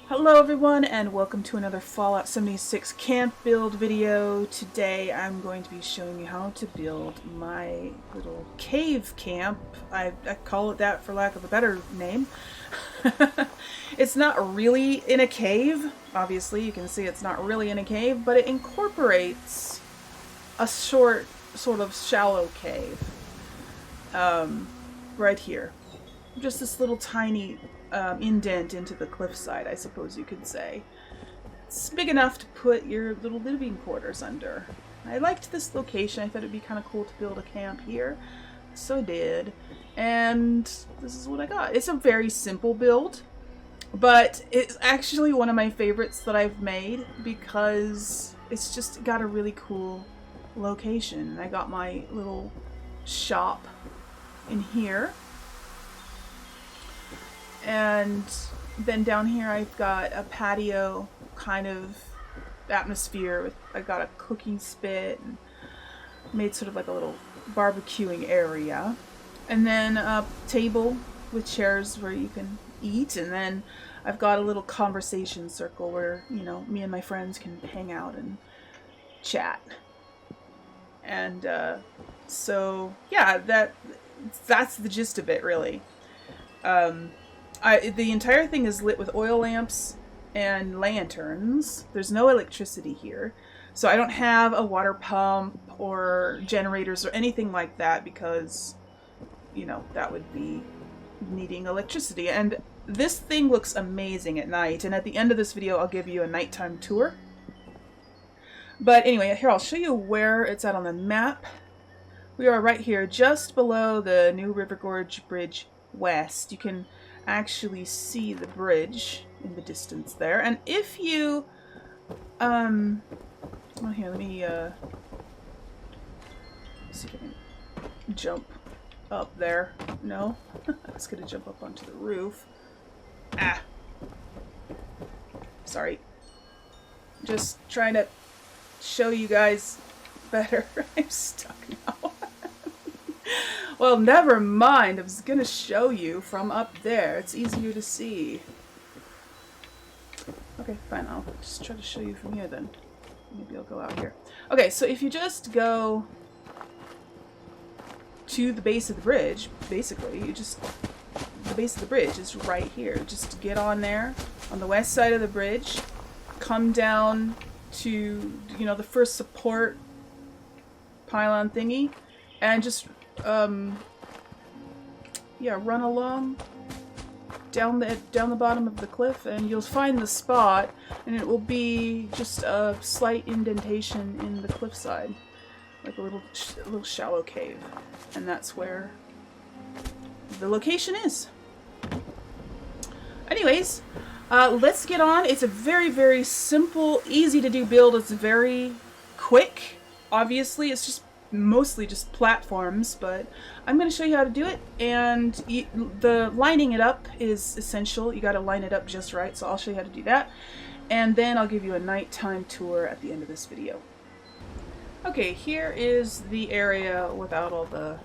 Hello everyone and welcome to another Fallout 76 camp build video. Today I'm going to be showing you how to build my little cave camp. I call it that for lack of a better name. It's not really in a cave. Obviously you can see it's not really in a cave, but it incorporates a sort of shallow cave. Right here. Just this little tiny indent into the cliffside, I suppose you could say. It's big enough to put your little living quarters under. I liked this location. I thought it'd be kind of cool to build a camp here. So I did. And this is what I got. It's a very simple build, but it's actually one of my favorites that I've made because it's just got a really cool location. I got my little shop in here. And then down here I've got a patio kind of atmosphere. I got a cooking spit and made sort of like a little barbecuing area. And then a table with chairs where you can eat. And then I've got a little conversation circle where, you know, me and my friends can hang out and chat. And so yeah, that's the gist of it, really. The entire thing is lit with oil lamps and lanterns. There's no electricity here, so I don't have a water pump or generators or anything like that because, you know, that would be needing electricity. And this thing looks amazing at night, and at the end of this video I'll give you a nighttime tour. But anyway, here I'll show you where it's at on the map. We are right here, just below the New River Gorge Bridge West. You can actually see the bridge in the distance there. And if you well, here, let me see if I can jump up there. No, I was gonna jump up onto the roof. Ah, sorry, just trying to show you guys better. I'm stuck now. Well, never mind. I was gonna show you from up there. It's easier to see. Okay, fine. I'll just try to show you from here then. Maybe I'll go out here. Okay, so if you just go to the base of the bridge, basically, the base of the bridge is right here. Just get on there, on the west side of the bridge, come down to, you know, the first support pylon thingy, and just yeah, run along down the bottom of the cliff, and you'll find the spot, and it will be just a slight indentation in the cliffside, like a little shallow cave, and that's where the location is. Anyways, let's get on. It's a very, very simple, easy to do build. It's very quick. Obviously, it's just mostly just platforms, but I'm going to show you how to do it. And the lining it up is essential. You got to line it up just right, so I'll show you how to do that, and then I'll give you a nighttime tour at the end of this video. Okay, here is the area without all the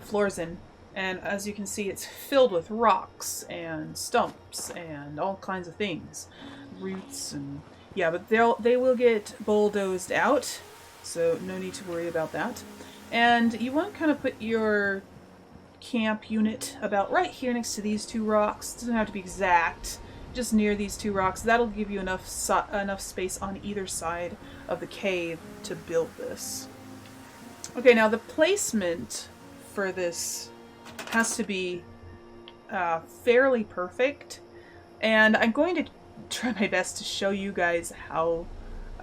floors in, and as you can see, it's filled with rocks and stumps and all kinds of things, roots, and yeah, but they will get bulldozed out, so no need to worry about that. And you want to kind of put your camp unit about right here next to these two rocks. It doesn't have to be exact, just near these two rocks. That'll give you enough space on either side of the cave to build this. Okay, now the placement for this has to be fairly perfect, and I'm going to try my best to show you guys how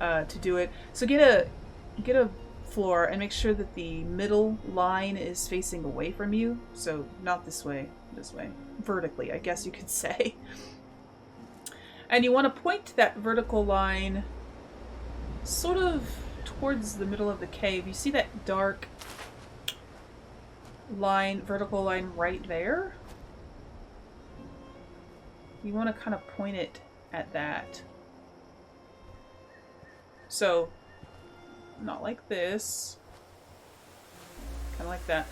to do it. So get a floor and make sure that the middle line is facing away from you. So not this way, vertically, I guess you could say. And you want to point that vertical line sort of towards the middle of the cave. You see that dark line, vertical line right there? You want to kind of point it at that. So not like this, kind of like that.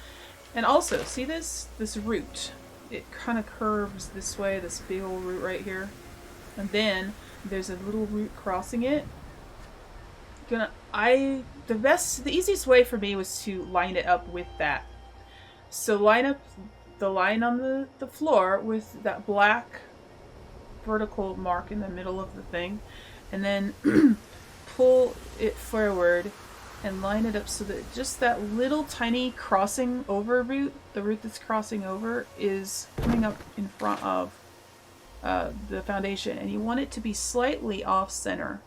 And also, see this root? It kind of curves this way, this big old root right here. And then there's a little root crossing it. The easiest way for me was to line it up with that. So line up the line on the floor with that black vertical mark in the middle of the thing, and then pull it forward and line it up so that just that little tiny crossing over root, the root that's crossing over, is coming up in front of the foundation, and you want it to be slightly off center.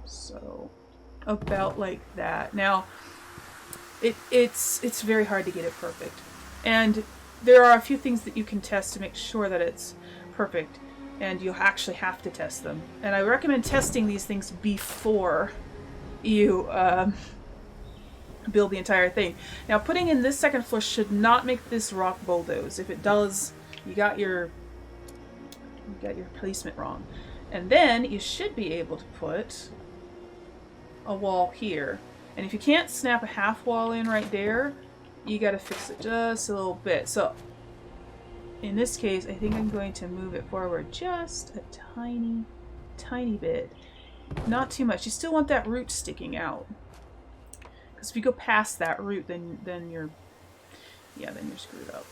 So about like that. Now it's very hard to get it perfect, and there are a few things that you can test to make sure that it's perfect, and you'll actually have to test them. And I recommend testing these things before you build the entire thing. Now, putting in this second floor should not make this rock bulldoze. If it does, you got your placement wrong. And then you should be able to put a wall here. And if you can't snap a half wall in right there, you got to fix it just a little bit. So in this case, I think I'm going to move it forward just a tiny bit. Not too much. You still want that root sticking out. Because if you go past that root, then you're screwed up.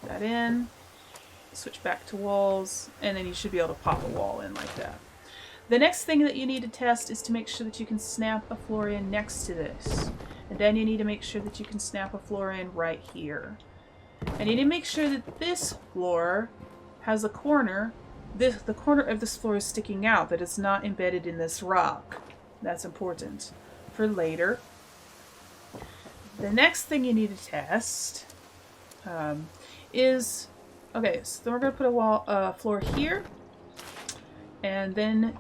That in. Switch back to walls, and then you should be able to pop a wall in like that. The next thing that you need to test is to make sure that you can snap a floor in next to this. And then you need to make sure that you can snap a floor in right here. And you need to make sure that this floor has a corner. The corner of this floor is sticking out, that it's not embedded in this rock. That's important for later. The next thing you need to test is... Okay, so then we're going to put a floor here. And then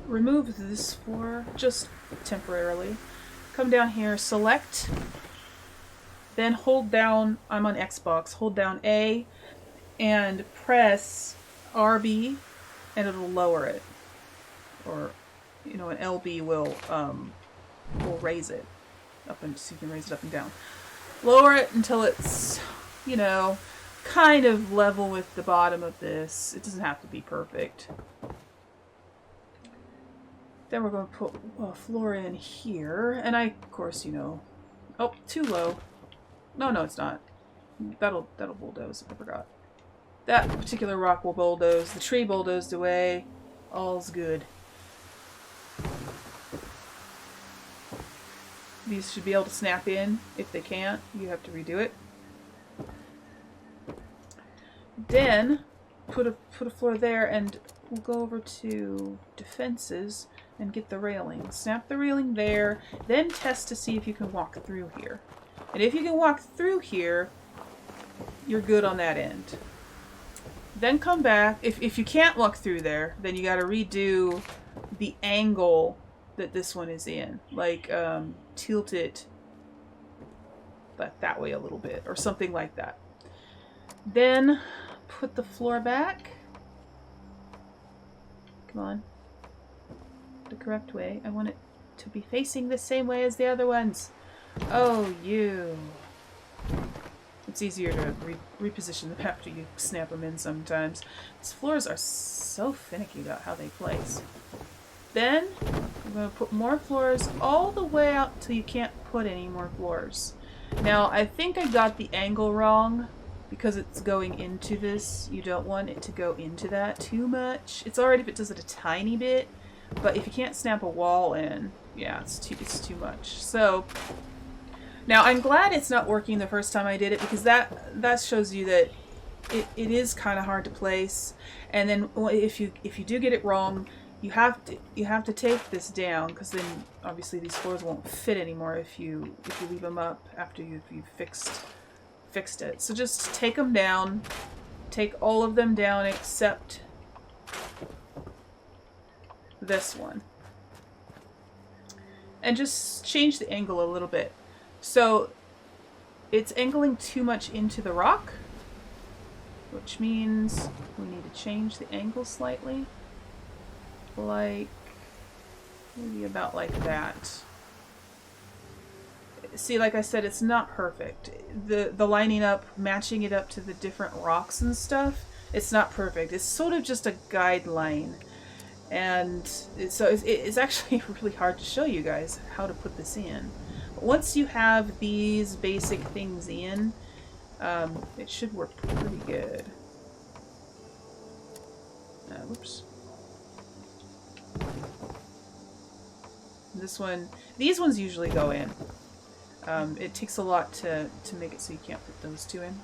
remove this floor just temporarily. Come down here, select, then hold down, I'm on Xbox, hold down A and press RB and it'll lower it. Or, an LB will raise it up, and so you can raise it up and down. Lower it until it's, kind of level with the bottom of this. It doesn't have to be perfect. Then we're going to put a floor in here. And of course, oh, too low. No, it's not. That'll bulldoze. I forgot. That particular rock will bulldoze. The tree bulldozed away. All's good. These should be able to snap in. If they can't, you have to redo it. Then put a floor there, and we'll go over to defenses and get the railing. Snap the railing there, then test to see if you can walk through here. And if you can walk through here, you're good on that end. Then come back. If you can't walk through there, then you got to redo the angle that this one is in. Like tilt it that way a little bit, or something like that. Then put the floor back. Come on. The correct way. I want it to be facing the same way as the other ones. Oh, you. It's easier to reposition them after you snap them in sometimes. These floors are so finicky about how they place. Then I'm going to put more floors all the way out till you can't put any more floors. Now, I think I got the angle wrong. Because it's going into this, you don't want it to go into that too much. It's alright if it does it a tiny bit, but if you can't snap a wall in, yeah, it's too much. So, now I'm glad it's not working the first time I did it, because that shows you that it is kind of hard to place. And then if you do get it wrong, you have to take this down, because then obviously these floors won't fit anymore if you leave them up after you've fixed it. So just take them down. Take all of them down except this one. And just change the angle a little bit. So it's angling too much into the rock, which means we need to change the angle slightly. Like maybe about like that. see, like I said, it's not perfect. The lining up, matching it up to the different rocks and stuff, it's not perfect. It's sort of just a guideline. And it's actually really hard to show you guys how to put this in. But once you have these basic things in, it should work pretty good. Whoops. These ones usually go in. It takes a lot to make it so you can't put those two in.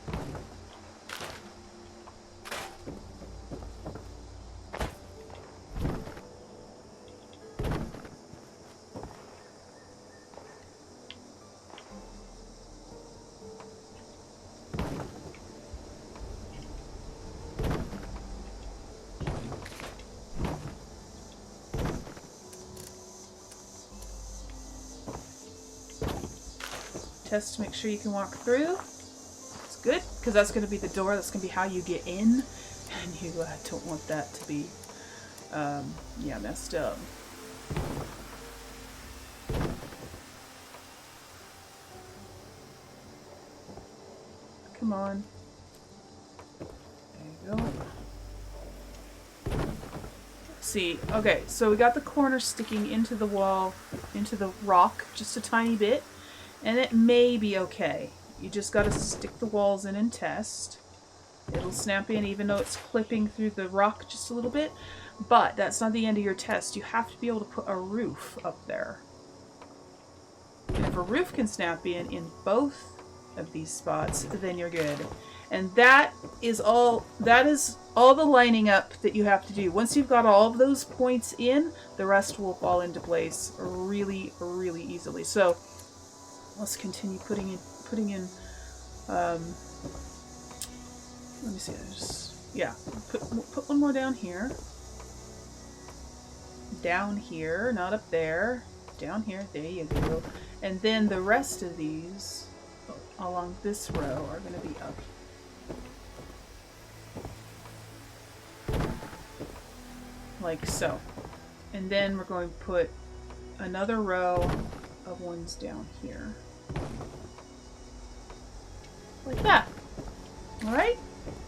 Test to make sure you can walk through. It's good, because that's going to be the door. That's going to be how you get in, and you don't want that to be, yeah, messed up. Come on. There you go. See, okay, so we got the corner sticking into the wall, into the rock, just a tiny bit. And it may be okay. You just gotta stick the walls in and test. It'll snap in even though it's clipping through the rock just a little bit. But that's not the end of your test. You have to be able to put a roof up there. And if a roof can snap in both of these spots, then you're good. And that is all the lining up that you have to do. Once you've got all of those points in, the rest will fall into place really, really easily. So let's continue putting in, let me see, put one more down here, not up there, down here, there you go, and then the rest of these along this row are going to be up, like so, and then we're going to put another row of ones down here. Like that. Alright?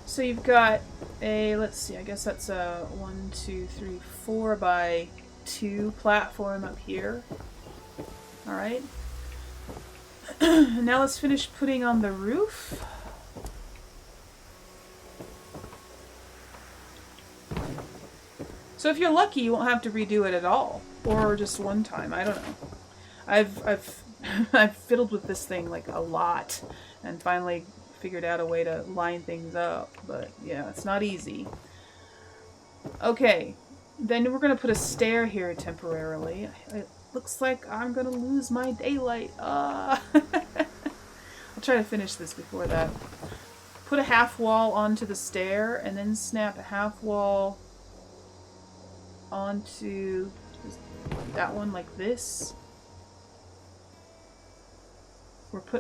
So you've got a, let's see, I guess that's a 1, 2, 3, 4 by 2 platform up here. Alright? Now let's finish putting on the roof. So if you're lucky, you won't have to redo it at all. Or just one time, I don't know. I've fiddled with this thing like a lot and finally figured out a way to line things up, but yeah, it's not easy. Okay, then we're gonna put a stair here temporarily. It looks like I'm gonna lose my daylight. I'll try to finish this before that. Put a half wall onto the stair and then snap a half wall onto that one like this.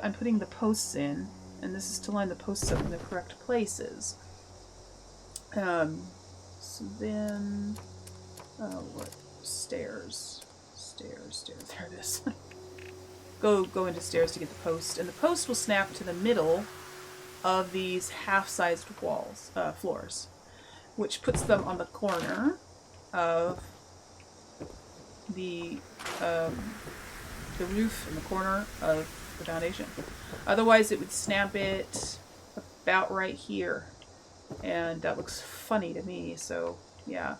I'm putting the posts in, and this is to line the posts up in the correct places. So then, what? Stairs, there it is. go into stairs to get the post, and the post will snap to the middle of these half-sized walls, floors, which puts them on the corner of the roof in the corner of the foundation. Otherwise it would snap it about right here, and that looks funny to me, so yeah.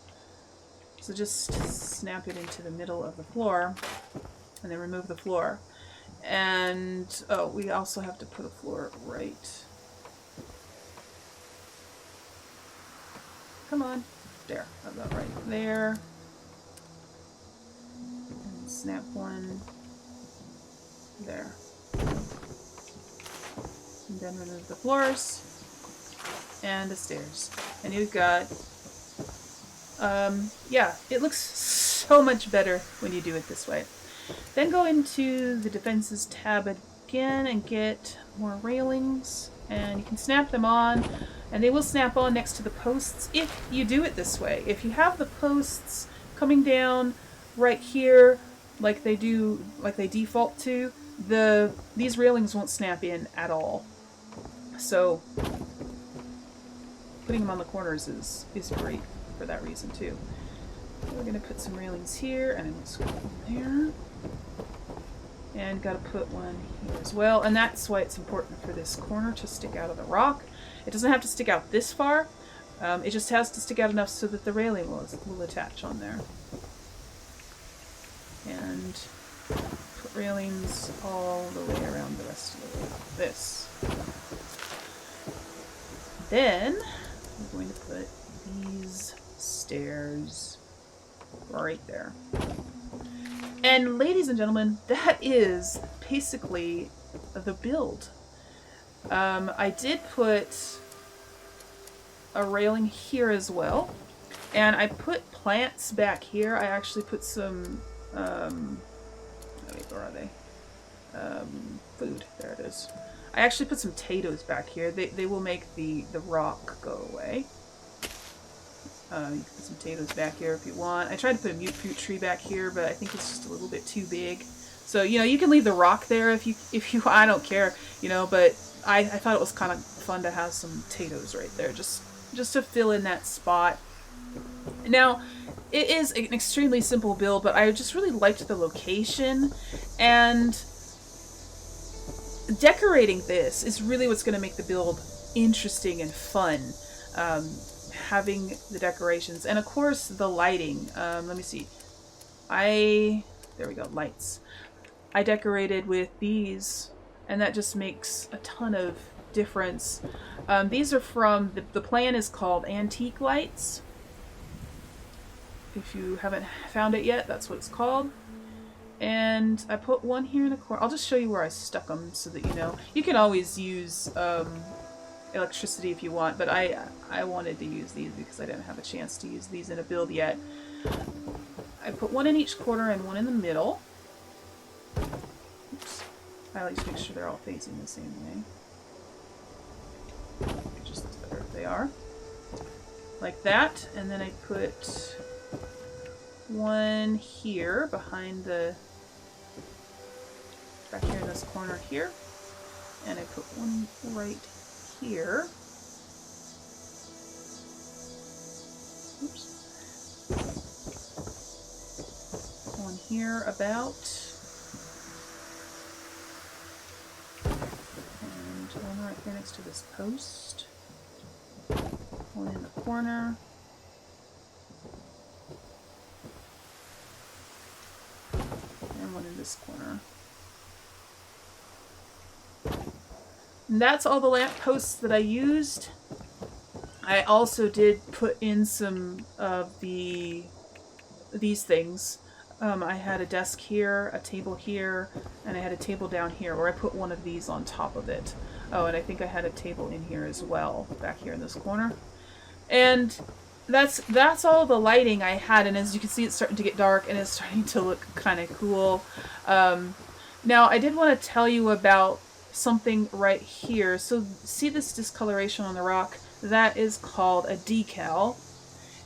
So just snap it into the middle of the floor and then remove the floor. And oh, we also have to put a floor right, come on, there, about right there, and snap one there. And then remove the floors and the stairs. And you've got, yeah, it looks so much better when you do it this way. Then go into the defenses tab again and get more railings, and you can snap them on, and they will snap on next to the posts if you do it this way. If you have the posts coming down right here like they default to, these railings won't snap in at all. So putting them on the corners is great for that reason too. We're going to put some railings here, and I'm just going to put one there. And got to put one here as well. And that's why it's important for this corner to stick out of the rock. It doesn't have to stick out this far. It just has to stick out enough so that the railing will attach on there. And put railings all the way around the rest of the way like this. Then we're going to put these stairs right there. And ladies and gentlemen, that is basically the build. I did put a railing here as well, and I put plants back here. I actually put some wait, where are they? Food. There it is. I actually put some potatoes back here. They will make the rock go away. You can put some potatoes back here if you want. I tried to put a mute fruit tree back here, but I think it's just a little bit too big. So, you know, you can leave the rock there if you I don't care, you know, but I thought it was kind of fun to have some potatoes right there, just to fill in that spot. Now, it is an extremely simple build, but I just really liked the location, and decorating this is really what's going to make the build interesting and fun. Having the decorations, and of course the lighting. Let me see. There we go, lights. I decorated with these, and that just makes a ton of difference. These are from, the plan is called Antique Lights. If you haven't found it yet, that's what it's called. And I put one here in the corner. I'll just show you where I stuck them so that you know. You can always use electricity if you want, but I wanted to use these because I didn't have a chance to use these in a build yet. I put one in each corner and one in the middle. Oops. I like to make sure they're all facing the same way. It just looks better if they are. Like that, and then I put one here behind back here in this corner here, and I put one right here. Oops. One here about, and one right here next to this post. One in the corner. And one in this corner. And that's all the lamp posts that I used. I also did put in some of these things. I had a desk here, a table here, and I had a table down here where I put one of these on top of it. Oh, and I think I had a table in here as well, back here in this corner. And that's all the lighting I had, and as you can see, it's starting to get dark and it's starting to look kind of cool. Now, I did want to tell you about something right here. So see this discoloration on the rock? That is called a decal,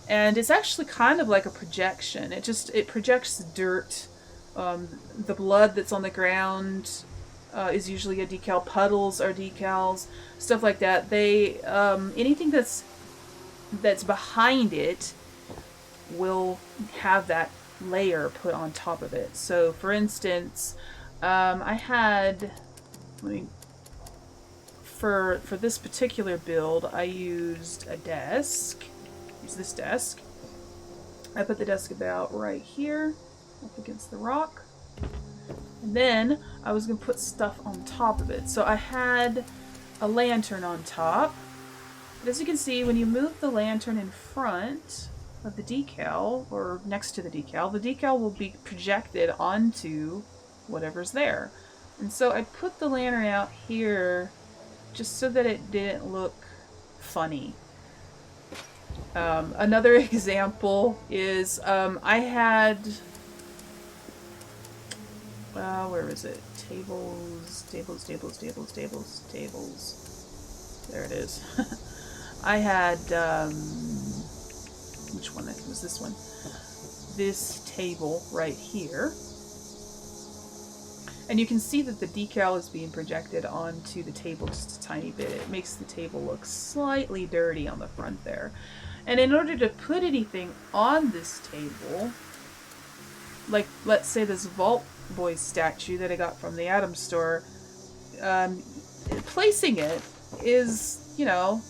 and it's actually kind of like a projection. It projects dirt. The blood that's on the ground is usually a decal. Puddles are decals, stuff like that. They anything that's behind it will have that layer put on top of it. So for instance, I had, for this particular build, I used a desk. Use this desk. I put the desk about right here, up against the rock. And then I was going to put stuff on top of it. So I had a lantern on top. But as you can see, when you move the lantern in front of the decal, or next to the decal will be projected onto whatever's there. And so I put the lantern out here just so that it didn't look funny. Another example is I had, where is it? Tables. There it is. I had, which one was this one? This table right here. And you can see that the decal is being projected onto the table just a tiny bit. It makes the table look slightly dirty on the front there. And in order to put anything on this table, like let's say this Vault Boy statue that I got from the Atom store, placing it is, you know,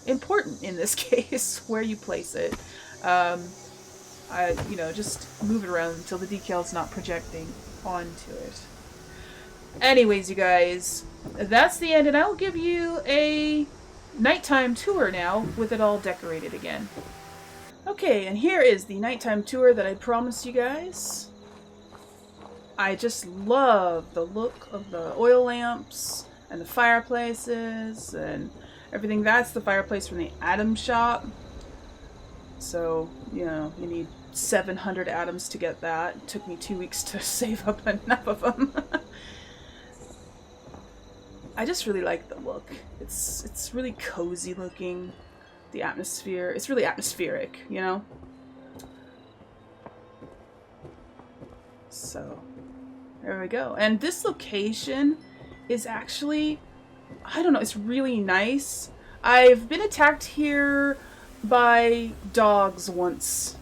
important in this case, where you place it. You know, just move it around until the decal is not projecting onto it. Anyways, you guys, that's the end, and I'll give you a nighttime tour now with it all decorated again. Okay, and here is the nighttime tour that I promised you guys. I just love the look of the oil lamps and the fireplaces and everything. That's the fireplace from the Atom shop. So, you know, you need 700 atoms to get that. It took me 2 weeks to save up enough of them. I just really like the look. It's really cozy looking. The atmosphere, it's really atmospheric, you know? So, there we go. And this location is actually, I don't know, it's really nice. I've been attacked here by dogs once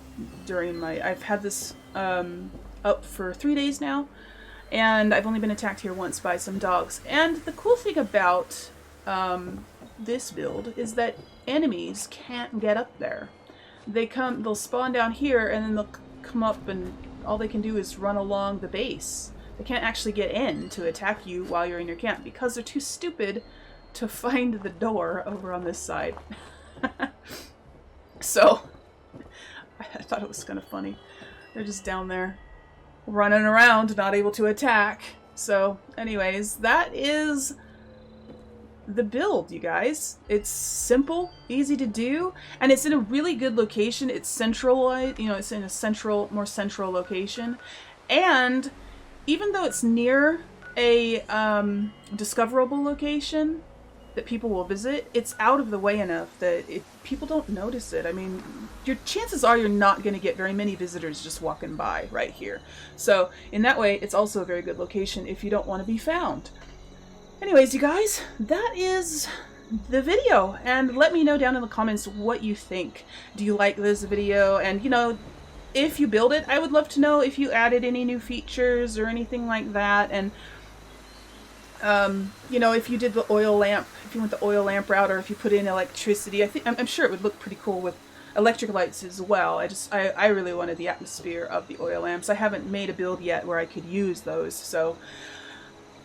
during my, I've had this up for 3 days now, and I've only been attacked here once by some dogs. And the cool thing about this build is that enemies can't get up there. They'll spawn down here, and then they'll come up, and all they can do is run along the base. They can't actually get in to attack you while you're in your camp because they're too stupid to find the door over on this side. So, I thought it was kind of funny. They're just down there running around, not able to attack. So, anyways, that is the build, you guys. It's simple, easy to do, and it's in a really good location. It's centralized, you know, it's in a more central location. And even though it's near a discoverable location that people will visit, it's out of the way enough that people don't notice it. I mean, your chances are you're not going to get very many visitors just walking by right here. So in that way, it's also a very good location if you don't want to be found. Anyways, you guys, that is the video, and let me know down in the comments what you think. Do you like this video? And, you know, if you build it, I would love to know if you added any new features or anything like that. And you know, if you did the oil lamp, if you went the oil lamp route, or if you put in electricity, I'm sure it would look pretty cool with electric lights as well. I really wanted the atmosphere of the oil lamps. I haven't made a build yet where I could use those. So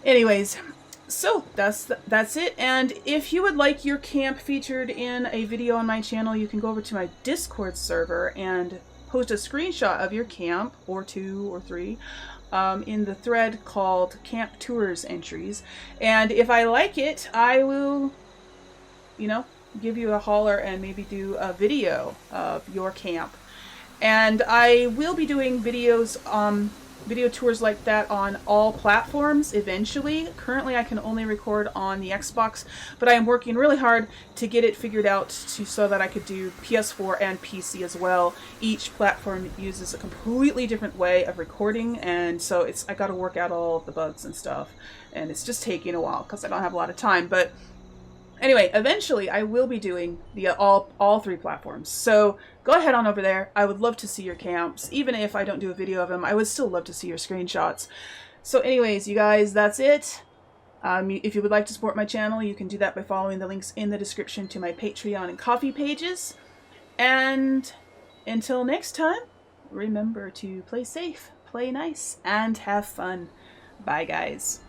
anyways, so that's it. And if you would like your camp featured in a video on my channel, you can go over to my Discord server and post a screenshot of your camp, or 2 or 3, in the thread called Camp Tours Entries. And if I like it, I will, you know, give you a holler and maybe do a video of your camp. And I will be doing videos, video tours like that on all platforms eventually. Currently I can only record on the Xbox, but I am working really hard to get it figured out so that I could do PS4 and PC as well. Each platform uses a completely different way of recording, and so I got to work out all of the bugs and stuff, and it's just taking a while because I don't have a lot of time. But anyway, eventually I will be doing the all 3 platforms. So go ahead on over there. I would love to see your camps. Even if I don't do a video of them, I would still love to see your screenshots. So anyways, you guys, that's it. If you would like to support my channel, you can do that by following the links in the description to my Patreon and Ko-fi pages. And until next time, remember to play safe, play nice, and have fun. Bye, guys.